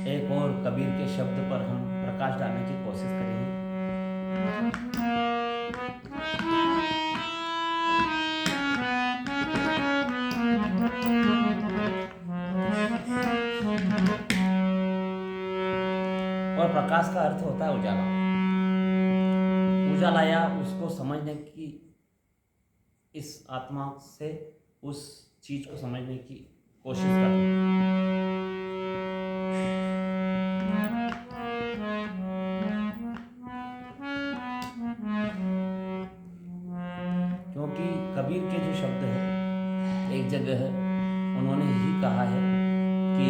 एक और कबीर के शब्द पर हम प्रकाश डालने की कोशिश करेंगे। और प्रकाश का अर्थ होता है उजाला। उजाला या उसको समझने की, इस आत्मा से उस चीज को समझने की कोशिश करना। क्योंकि कबीर के जो शब्द है, एक जगह उन्होंने ही कहा है कि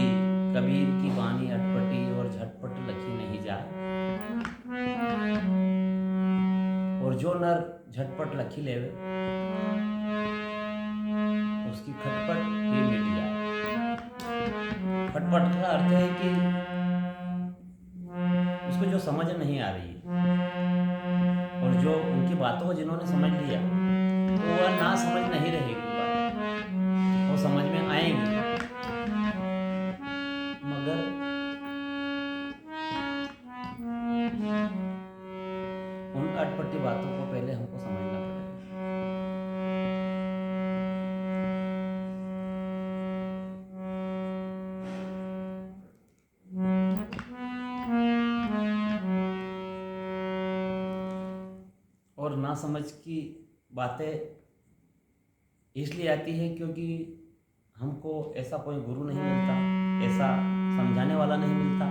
कबीर की वाणी अटपटी और झटपट लखी नहीं जाए, और जो नर झटपट लखी लेवे उसकी खटपट ही मिट जाए। खटपट का अर्थ है कि उसको जो समझ नहीं आ रही है, और जो उनकी बातों को जिन्होंने समझ लिया तो वह ना समझ नहीं रहेगी बातें, वो समझ में आएंगी, मगर उन अटपटी बातों को पहले हमको समझना पड़ेगा। और ना समझ की बातें इसलिए आती है क्योंकि हमको ऐसा कोई गुरु नहीं मिलता, ऐसा समझाने वाला नहीं मिलता।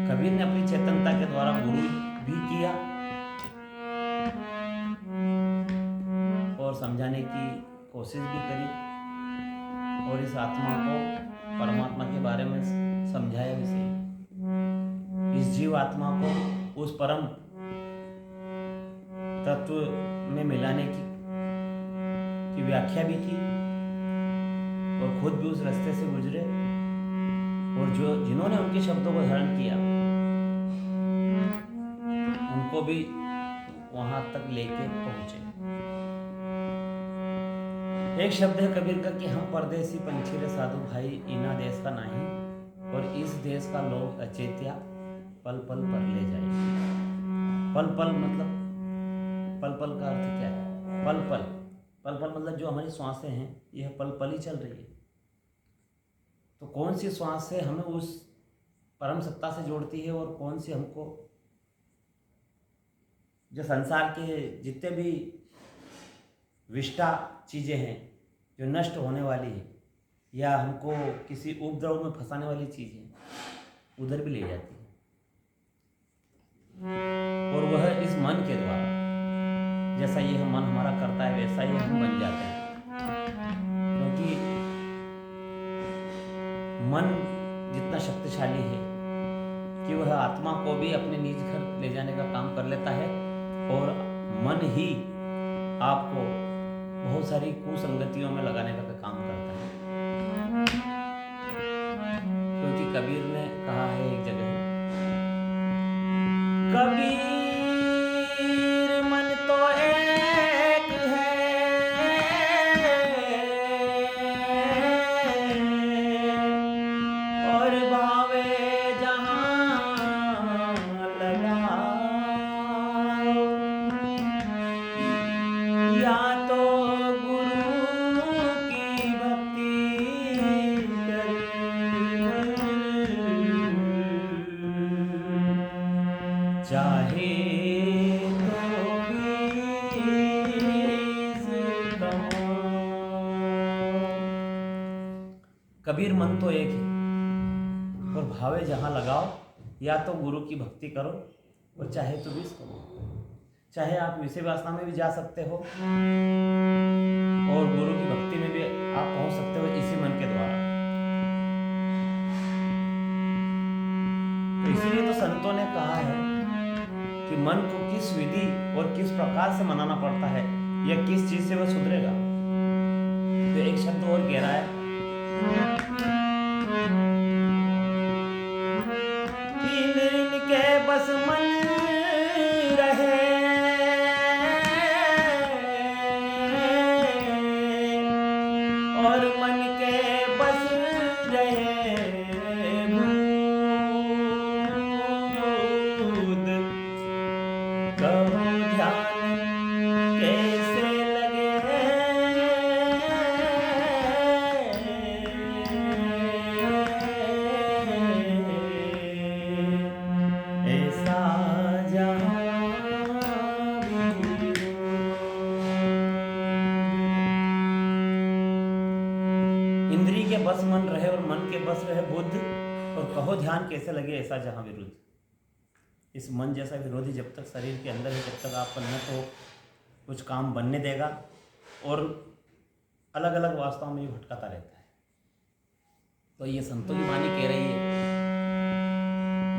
कबीर ने अपनी चेतनता के द्वारा गुरु भी किया और समझाने की कोशिश भी करी, और इस आत्मा को परमात्मा के बारे में समझाया भी सही। इस जीव आत्मा को उस परम तत्व में मिलाने की व्याख्या भी की, और खुद भी उस रास्ते से गुजरे, और जो जिन्होंने उनके शब्दों को धारण किया उनको भी वहां तक लेके पहुंचे। एक शब्द है कबीर का कि हम परदेसी पंछी रे साधु भाई, इना देश का नहीं, और इस देश का लोग अचेत्या पल पल पर ले जाए। पल पल मतलब, पल पल का अर्थ क्या है? पल पल, पल पल मतलब जो हमारी श्वासें हैं, यह पल पल ही चल रही है। तो कौन सी श्वास से हमें उस परम सत्ता से जोड़ती है, और कौन सी हमको जो संसार के जितने भी विष्टा चीज़ें हैं जो नष्ट होने वाली है, या हमको किसी उपद्रव में फंसाने वाली चीज़ें उधर भी ले जाती है, और वह इस मन के द्वारा, जैसा यह मन हमारा करता है वैसा ही हम बन जाते हैं। क्योंकि मन जितना शक्तिशाली है कि वह आत्मा को भी अपने निज घर ले जाने का काम कर लेता है, और मन ही आपको बहुत सारी कुसंगतियों में लगाने का काम करता है। क्योंकि कबीर ने कहा है एक जगह, कबीर मन तो एक है, और भावे जहां लगाओ, या तो गुरु की भक्ति कर, चाहे तो बीस कमाओ। कबीर मन तो एक है, और भावे जहाँ लगाओ, या तो गुरु की भक्ति करो, और चाहे तो विष करो। चाहे आप विषय वासना में भी जा सकते हो, और गुरु की भक्ति में भी आप पहुंच सकते हो इसी मन के द्वारा। तो इसीलिए तो संतों ने कहा है कि मन को किस विधि और किस प्रकार से मनाना पड़ता है, या किस चीज से वह सुधरेगा। तो एक शब्द और गहरा है, के बस मन रहे, कहो ध्यान कैसे लगे ऐसा जहाँ विरुद्ध। इस मन जैसा विरोधी जब तक शरीर के अंदर है, जब तक आपका न तो कुछ काम बनने देगा और अलग अलग वास्तव में भटकाता रहता है। तो ये संतों की वाणी कह रही है,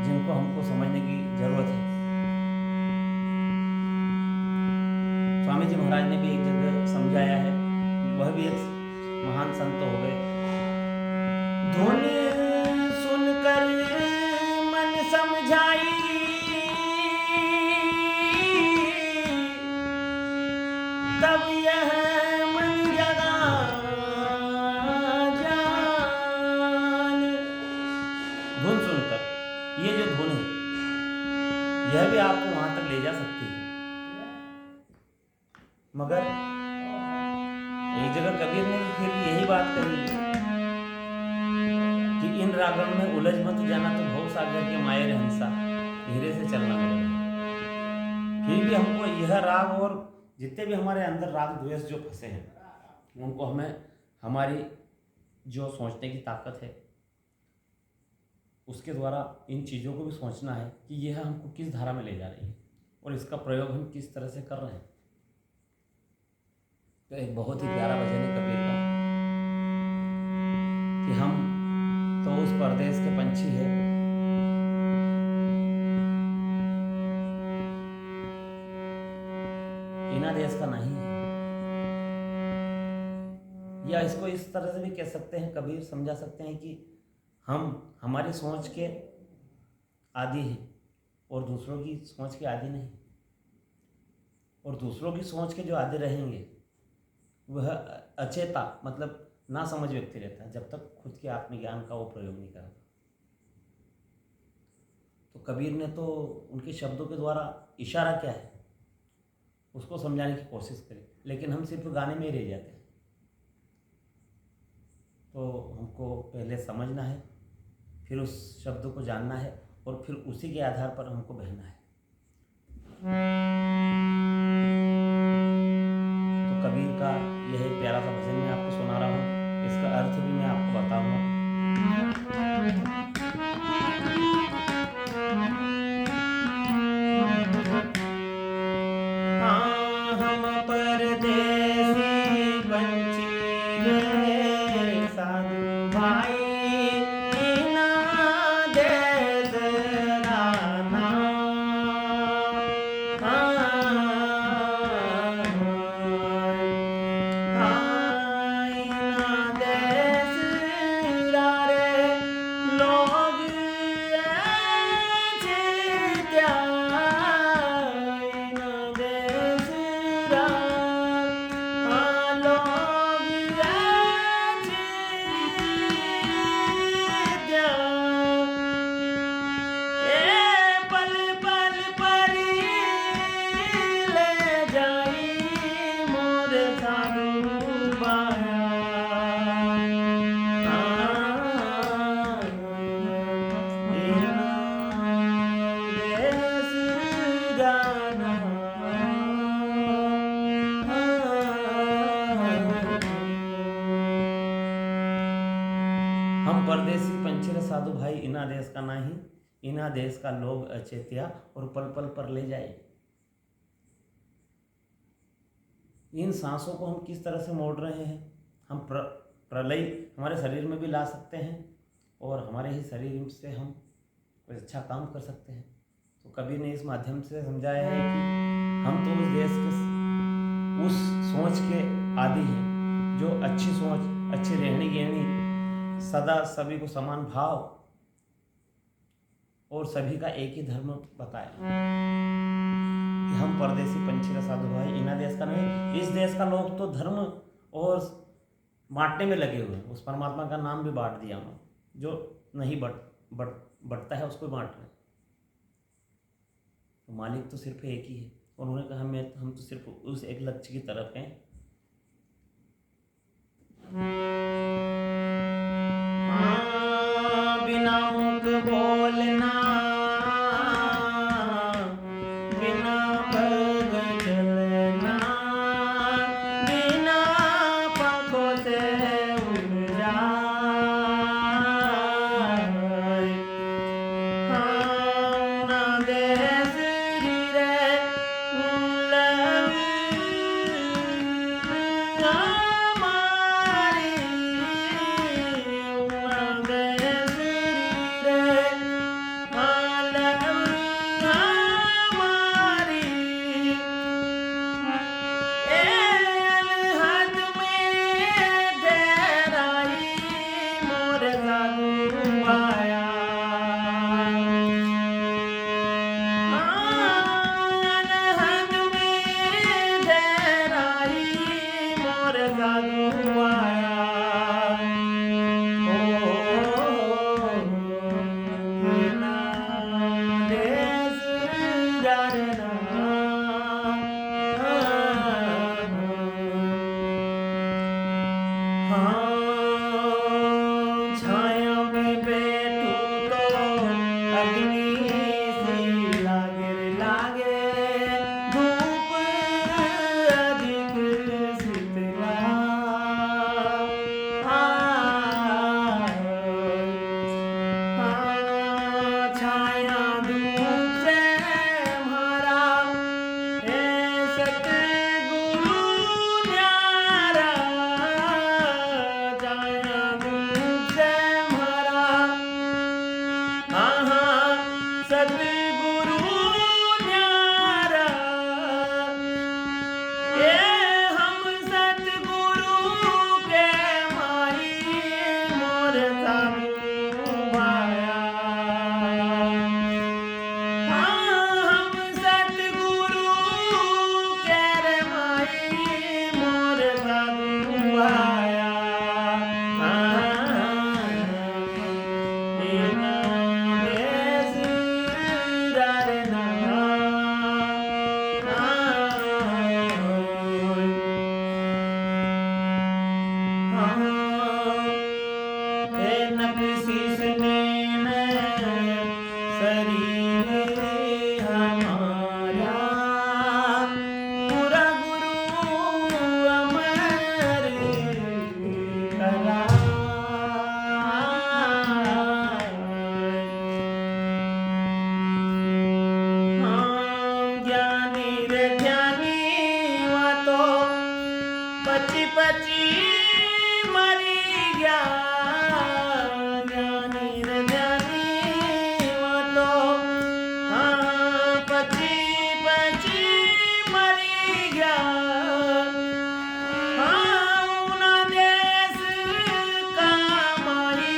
जिनको हमको समझने की जरूरत है। स्वामी जी महाराज ने भी एक जगह समझाया है, वह भी एक महान संत हो गए। धुन सुनकर मन समझाई, तब यह मन जगा जान। धुन सुनकर, ये जो धुन है यह भी आपको वहां तक ले जा सकती है, मगर एक जगह कबीर ने फिर यही बात कही कि इन रागम में उलझ मत जाना, तो भव सागर के मायर हंसा, धीरे से चलना पड़ेगा। फिर भी हमको यह राग और जितने भी हमारे अंदर राग द्वेष जो फंसे हैं, उनको हमें हमारी जो सोचने की ताकत है उसके द्वारा इन चीज़ों को भी सोचना है कि यह हमको किस धारा में ले जा रही है और इसका प्रयोग हम किस तरह से कर रहे हैं। तो एक बहुत ही प्यारा भजन है कबीर का कि हम तो उस परदेश के पंछी है, इना देश का नहीं है। या इसको इस तरह से भी कह सकते हैं, कबीर समझा सकते हैं कि हम हमारी सोच के आदी हैं और दूसरों की सोच के आदी नहीं। और दूसरों की सोच के जो आदी रहेंगे वह अचेता मतलब ना समझ व्यक्ति रहता है, जब तक खुद के आत्मज्ञान का वो प्रयोग नहीं करता। तो कबीर ने तो उनके शब्दों के द्वारा इशारा क्या है उसको समझाने की कोशिश करी, लेकिन हम सिर्फ गाने में ही रह जाते हैं। तो हमको पहले समझना है, फिर उस शब्द को जानना है और फिर उसी के आधार पर हमको बहना है। तो कबीर का यह एक प्यारा सा भजन मैं आपको सुना रहा हूँ, इसका अर्थ भी मैं आपको बताऊंगा। हाँ हम परदेसी पंछी रे साधु भाई, हम परदेसी पंछी रे साधु भाई, इना देश का नाही, इना देश का लोग अचेत्या और पल पल पर ले जाए। इन सांसों को हम किस तरह से मोड़ रहे हैं, हम प्रलय हमारे शरीर में भी ला सकते हैं और हमारे ही शरीर से हम कोई अच्छा काम कर सकते हैं। तो कबीर ने इस माध्यम से समझाया है कि हम तो उस देश के उस सोच के आदी हैं जो अच्छी सोच, अच्छी रहनी गहनी, सदा सभी को समान भाव और सभी का एक ही धर्म बताए कि हम परदेसी पंछी रे साधु भाई, इना देश का नहीं। इस देश का लोग तो धर्म और बांटने में लगे हुए हैं, उस परमात्मा का नाम भी बांट दिया उन्होंने, जो नहीं बढ़ता है उसको बांट रहे। तो मालिक तो सिर्फ एक ही है। उन्होंने कहा हम तो सिर्फ उस एक लक्ष्य की तरफ हैं। बिना मुख बोलना, बिना पग चलना, बिना पंखों से उड़ जाए, डरना हाँ छाया में बैठूं तो अग्नि सी लागे रे लागे धूप अधिक शीतला छाया धूप से हमारा हे सतगुरु न्यारा छाया धूप से हमारा सतगुरु न्यारा ये हम सतगुरु के माई मोर साधु माया हम सतगुरु के रे माई मोर साधु माया देश डरना शीश में शरीर हमारा पूरा गुरु अमर करा ज्ञानी रे ज्ञानी वा तो पची पची मरी गया ज्ञानी रे ज्ञानी वो तो पची पची मरी गया उना देश का माई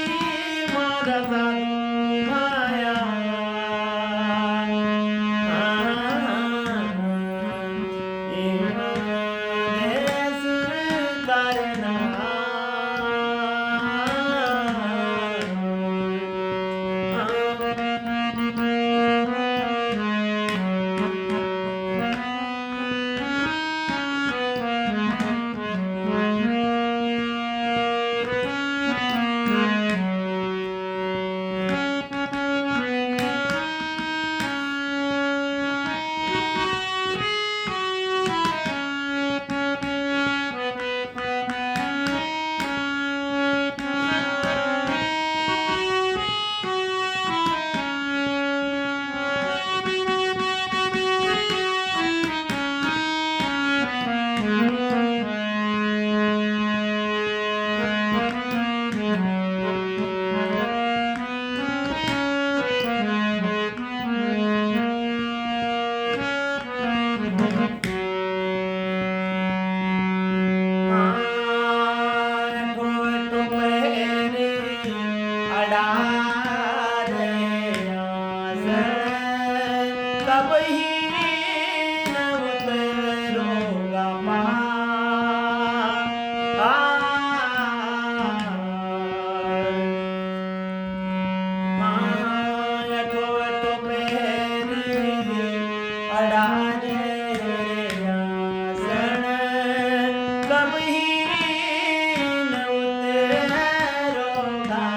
मोरा साधु माया देश करना कब ही नवत रोगा कब ही नवत रोगा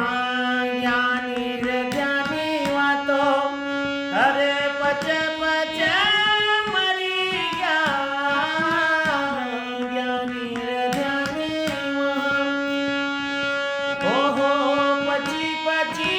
ज्ञानी रे ज्ञानी वा तो अरे पचे पचे मरी गया ज्ञानी रे ज्ञानी वा ओहो पची पची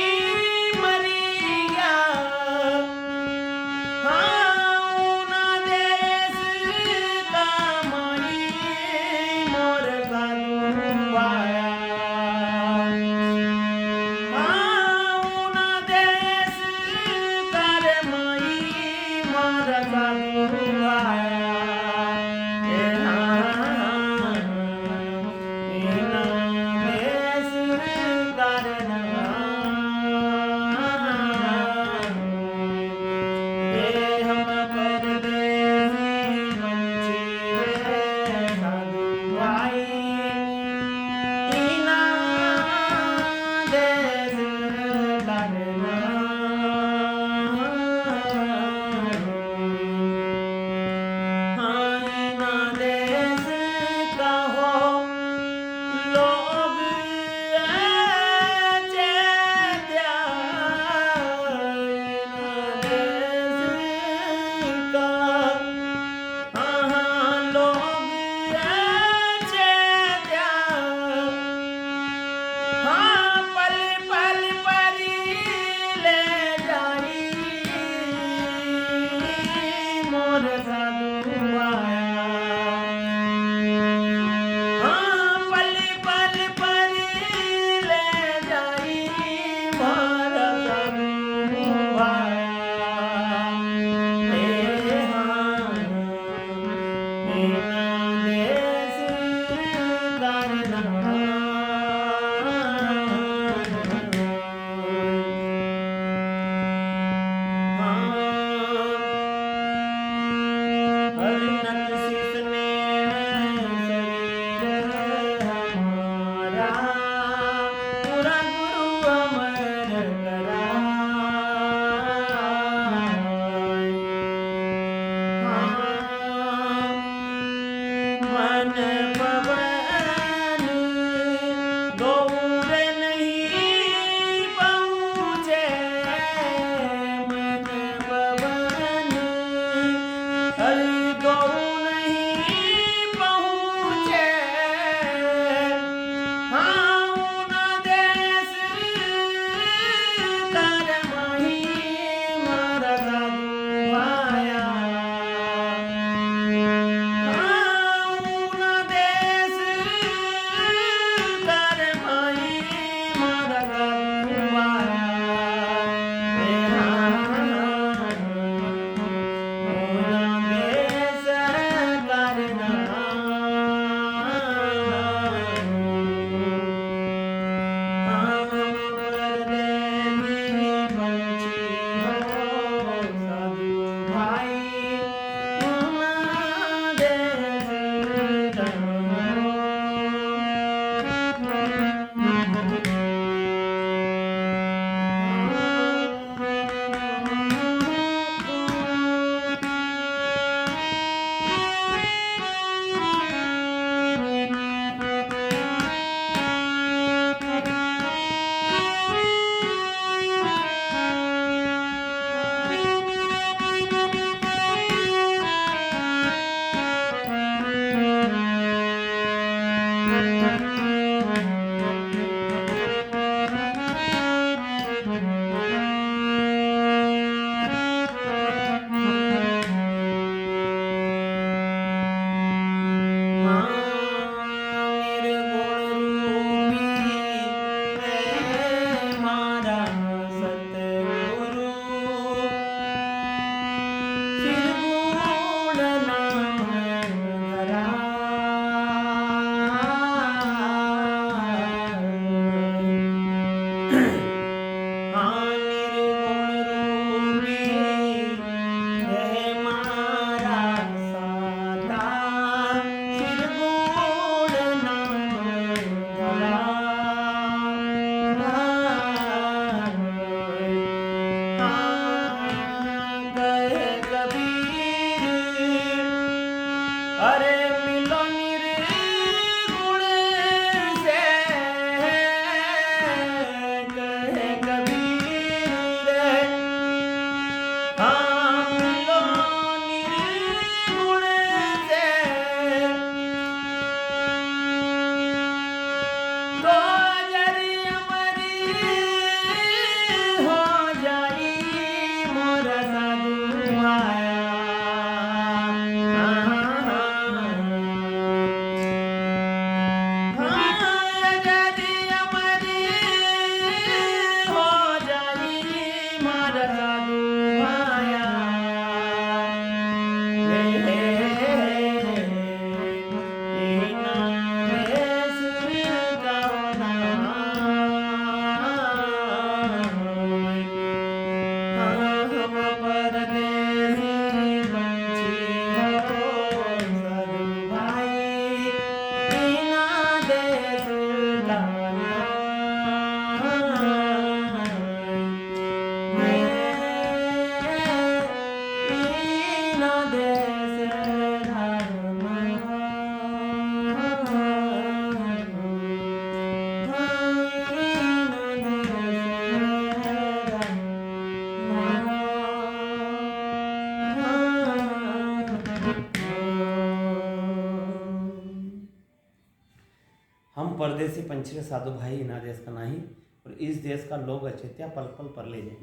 परदेसी पंछी रे साधु भाई इना देश का नाही, और इस देश का लोग अचेत्या पल पल पर ले जाए।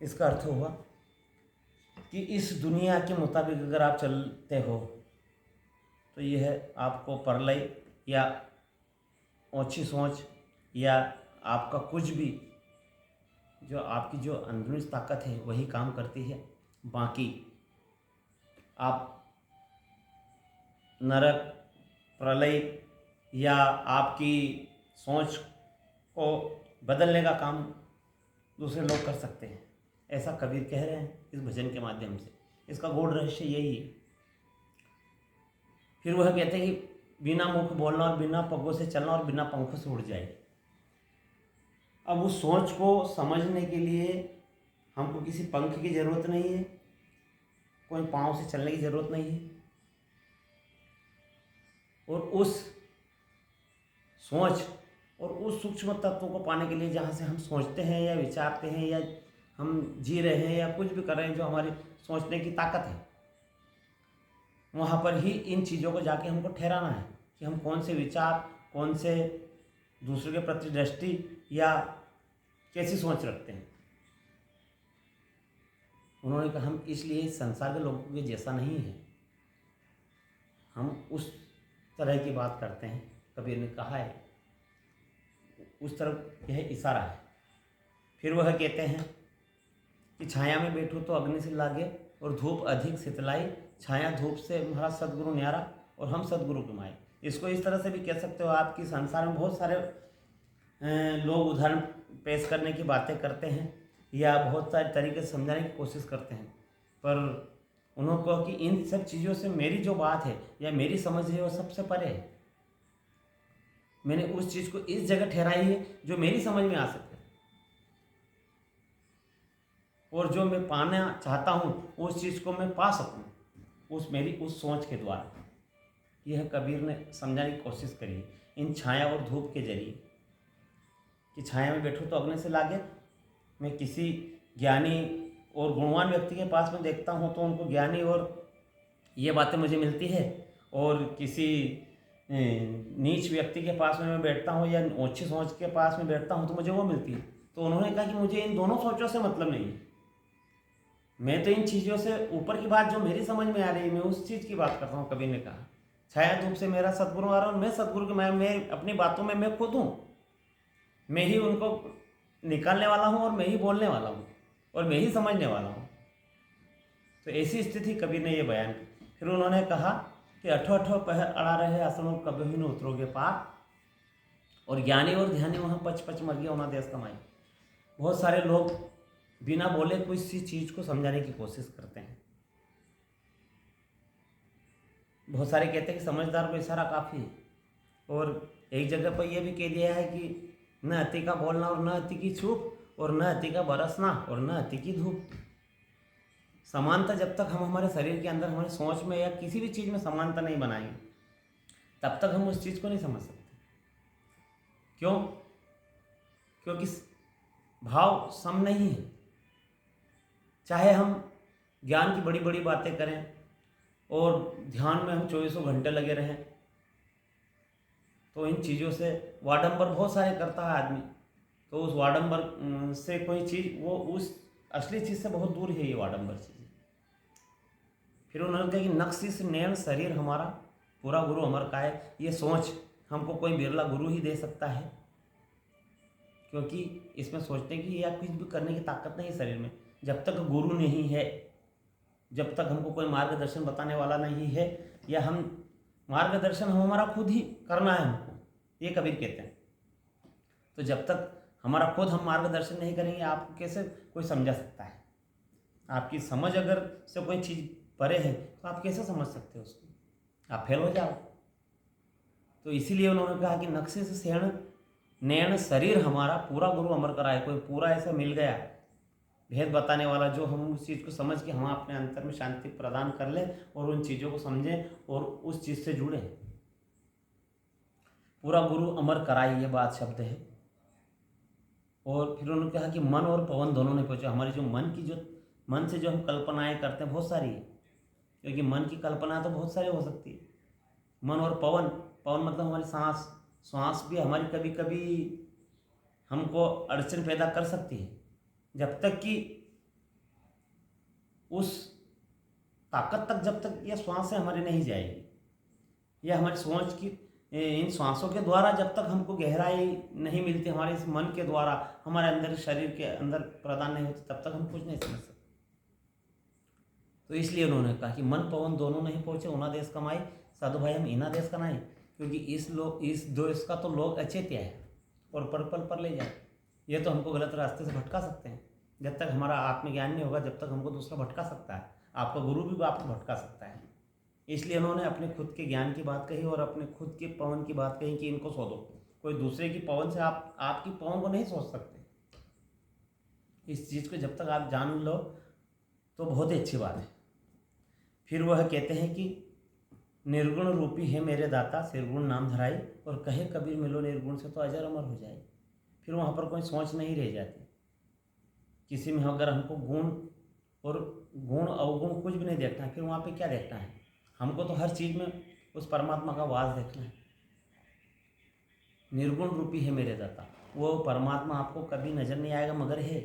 इसका अर्थ हुआ कि इस दुनिया के मुताबिक अगर आप चलते हो तो यह आपको परलय या ओछी सोच या आपका कुछ भी जो आपकी जो अंदरूनी ताकत है वही काम करती है। बाकी आप नरक, प्रलय या आपकी सोच को बदलने का काम दूसरे लोग कर सकते हैं, ऐसा कबीर कह रहे हैं इस भजन के माध्यम से। इसका गूढ़ रहस्य यही है। फिर वह कहते हैं कि बिना मुख बोलना और बिना पगों से चलना और बिना पंखों से उड़ जाए। अब उस सोच को समझने के लिए हमको किसी पंख की ज़रूरत नहीं है, कोई पाँव से चलने की ज़रूरत नहीं है, और उस सोच और उस सूक्ष्म तत्वों को पाने के लिए जहाँ से हम सोचते हैं या विचारते हैं या हम जी रहे हैं या कुछ भी कर रहे हैं, जो हमारी सोचने की ताकत है, वहाँ पर ही इन चीज़ों को जाके हमको ठहराना है कि हम कौन से विचार, कौन से दूसरे के प्रति दृष्टि या कैसी सोच रखते हैं। उन्होंने कहा हम इसलिए संसार के लोगों के जैसा नहीं है, हम उस तरह की बात करते हैं। कबीर ने कहा है उस तरफ यह इशारा है। फिर वह कहते हैं कि छाया में बैठो तो अग्नि से लागे और धूप अधिक शीतलाई, छाया धूप से महाराज सदगुरु न्यारा और हम सदगुरु कमाए। इसको इस तरह से भी कह सकते हो आप कि संसार में बहुत सारे लोग उदाहरण पेश करने की बातें करते हैं या बहुत सारे तरीके से समझाने की कोशिश करते हैं, पर उन्होंने कहा कि इन सब चीज़ों से मेरी जो बात है या मेरी समझ है वो सबसे परे है। मैंने उस चीज़ को इस जगह ठहराई है जो मेरी समझ में आ सके, और जो मैं पाना चाहता हूँ उस चीज़ को मैं पा सकूँ उस सोच के द्वारा। यह कबीर ने समझाने की कोशिश करी इन छाया और धूप के जरिए कि छाया में बैठो तो अग्नि से लागे। मैं किसी ज्ञानी और गुणवान व्यक्ति के पास में देखता हूँ तो उनको ज्ञानी और ये बातें मुझे मिलती है, और किसी नीच व्यक्ति के पास में मैं बैठता हूँ या ओछी सोच के पास में बैठता हूँ तो मुझे वो मिलती है। तो उन्होंने कहा कि मुझे इन दोनों सोचों से मतलब नहीं है, मैं तो इन चीज़ों से ऊपर की बात जो मेरी समझ में आ रही है मैं उस चीज़ की बात करता हूँ। कबीर ने कहा छाया धूप से मेरा सदगुरु आ रहा है और मैं सदगुरु के मैं अपनी बातों में मैं खुद हूँ, मैं ही उनको निकालने वाला हूँ और मैं ही बोलने वाला हूँ और मैं ही समझने वाला हूँ। तो ऐसी स्थिति कबीर ने ये बयान की। फिर उन्होंने कहा कि अठो अठो पहर अड़ा रहे असनो कभी भी न उतरोगे पार, और ज्ञानी और ध्यानी वहाँ पच पच मर गया उन्हें देश कमाई। बहुत सारे लोग बिना बोले किसी चीज़ को समझाने की कोशिश करते हैं। बहुत सारे कहते हैं कि समझदार को इशारा काफ़ी है, और एक जगह पर यह भी कह दिया है कि न अति का बोलना और न अति की चूप, और न अति का बरसना और न अति की धूप। समानता जब तक हम हमारे शरीर के अंदर हमारी सोच में या किसी भी चीज़ में समानता नहीं बनाएंगे तब तक हम उस चीज़ को नहीं समझ सकते। क्यों? क्योंकि भाव सम नहीं है। चाहे हम ज्ञान की बड़ी बड़ी बातें करें और ध्यान में हम 24 घंटे लगे रहें, तो इन चीज़ों से वाडंबर बहुत सारे करता है आदमी, तो उस वाडंबर से कोई चीज़ वो उस असली चीज़ से बहुत दूर है ये वाडंबर चीज़। फिर उन्होंने कहा कि नक्शिश नैन शरीर हमारा पूरा गुरु अमर का है। ये सोच हमको कोई बिरला गुरु ही दे सकता है, क्योंकि इसमें सोचने की या कुछ भी करने की ताकत नहीं शरीर में। जब तक गुरु नहीं है, जब तक हमको कोई मार्गदर्शन बताने वाला नहीं है, या हम मार्गदर्शन हम हमारा खुद ही करना है हमको, ये कबीर कहते हैं। तो जब तक हमारा खुद हम मार्गदर्शन नहीं करेंगे आपको कैसे कोई समझा सकता है? आपकी समझ अगर से कोई चीज़ परे है तो आप कैसे समझ सकते हो उसको? आप फेल हो जाओ। तो इसीलिए उन्होंने कहा कि नक्शे से सेण नैन शरीर हमारा पूरा गुरु अमर कराए। कोई पूरा ऐसा मिल गया भेद बताने वाला जो हम उस चीज़ को समझ के हम अपने अंतर में शांति प्रदान कर लें और उन चीज़ों को समझें और उस चीज़ से जुड़ें। पूरा गुरु अमर कराए, ये बात शब्द है। और फिर उन्होंने कहा कि मन और पवन दोनों ने पहुँचा। हमारी जो मन से जो हम कल्पनाएं करते हैं बहुत सारी है, क्योंकि मन की कल्पना तो बहुत सारी हो सकती है। मन और पवन मतलब हमारी सांस, श्वास भी हमारी कभी कभी हमको अड़चन पैदा कर सकती है, जब तक कि उस ताकत तक जब तक ये श्वासें हमारी नहीं जाएगी, या हमारी सोच की इन श्वासों के द्वारा जब तक हमको गहराई नहीं मिलती, हमारे इस मन के द्वारा हमारे अंदर शरीर के अंदर प्रदान नहीं होती, तब तक हम कुछ नहीं समझ सकते। तो इसलिए उन्होंने कहा कि मन पवन दोनों नहीं पहुँचे, उना देश कमाई, साधु भाई हम इना देश का नहीं, क्योंकि इस देश का तो लोग अचेत्य है और पर पल पर ले जाए। ये तो हमको गलत रास्ते से भटका सकते हैं। जब तक हमारा आत्मज्ञान नहीं होगा, जब तक हमको दूसरा भटका सकता है, आपका गुरु भी आपको भटका सकता है। इसलिए उन्होंने अपने खुद के ज्ञान की बात कही और अपने खुद के पवन की बात कही कि इनको शोधो। कोई दूसरे की पवन से आप आपकी पवन को नहीं सोच सकते। इस चीज़ को जब तक आप जान लो तो बहुत ही अच्छी बात है। फिर वह कहते हैं कि निर्गुण रूपी है मेरे दाता, सिरगुण नाम धराई, और कहे कबीर मिलो निर्गुण से तो अजर अमर हो जाए। फिर वहाँ पर कोई सोच नहीं रह जाती। किसी में अगर हमको गुण और गुण अवगुण कुछ भी नहीं देखना है, फिर वहाँ पे क्या देखना है? हमको तो हर चीज़ में उस परमात्मा का वास देखना है। निर्गुण रूपी है मेरे दाता, वो परमात्मा आपको कभी नज़र नहीं आएगा मगर है।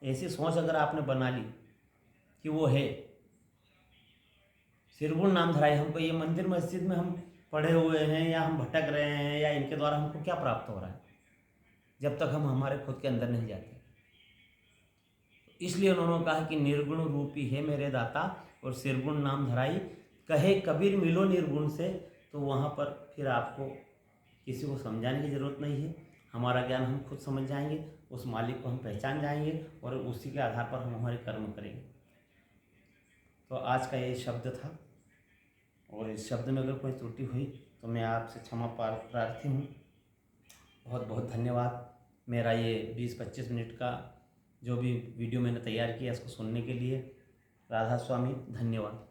ऐसी सोच अगर आपने बना ली कि वो है, सिरगुण नाम धराई, हमको ये मंदिर मस्जिद में हम पढ़े हुए हैं या हम भटक रहे हैं या इनके द्वारा हमको क्या प्राप्त हो रहा है, जब तक हम हमारे खुद के अंदर नहीं जाते। इसलिए उन्होंने कहा कि निर्गुण रूपी है मेरे दाता और सिरगुण नाम धराई, कहे कबीर मिलो निर्गुण से। तो वहाँ पर फिर आपको किसी को समझाने की ज़रूरत नहीं है। हमारा ज्ञान हम खुद समझ जाएंगे, उस मालिक को हम पहचान जाएंगे और उसी के आधार पर हम हमारे कर्म करेंगे। तो आज का ये शब्द था, और इस शब्द में अगर कोई त्रुटि हुई तो मैं आपसे क्षमा प्रार्थी हूँ। बहुत बहुत धन्यवाद। मेरा ये 20-25 मिनट का जो भी वीडियो मैंने तैयार किया इसको सुनने के लिए। राधा स्वामी, धन्यवाद।